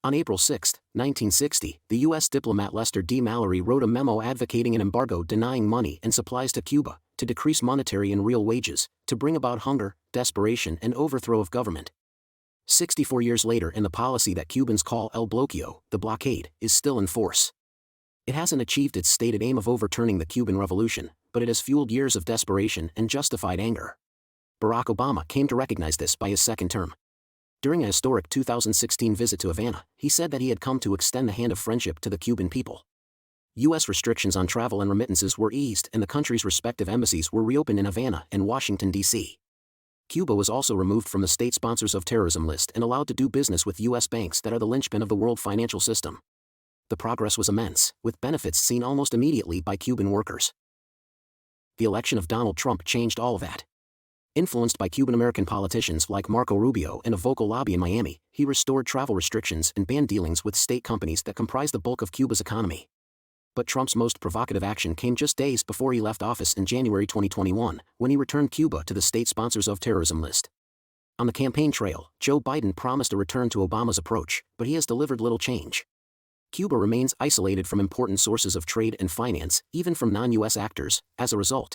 On April 6, 1960, the U.S. diplomat Lester D. Mallory wrote a memo advocating an embargo denying money and supplies to Cuba, to decrease monetary and real wages, to bring about hunger, desperation and overthrow of government. 64 years later, and the policy that Cubans call el bloqueo, the blockade, is still in force. It hasn't achieved its stated aim of overturning the Cuban Revolution, but it has fueled years of desperation and justified anger. Barack Obama came to recognize this by his second term. During a historic 2016 visit to Havana, he said that he had come to extend the hand of friendship to the Cuban people. U.S. restrictions on travel and remittances were eased and the country's respective embassies were reopened in Havana and Washington, D.C. Cuba was also removed from the state sponsors of terrorism list and allowed to do business with U.S. banks that are the linchpin of the world financial system. The progress was immense, with benefits seen almost immediately by Cuban workers. The election of Donald Trump changed all of that. Influenced by Cuban-American politicians like Marco Rubio and a vocal lobby in Miami, he restored travel restrictions and banned dealings with state companies that comprise the bulk of Cuba's economy. But Trump's most provocative action came just days before he left office in January 2021, when he returned Cuba to the state sponsors of terrorism list. On the campaign trail, Joe Biden promised a return to Obama's approach, but he has delivered little change. Cuba remains isolated from important sources of trade and finance, even from non-U.S. actors. As a result,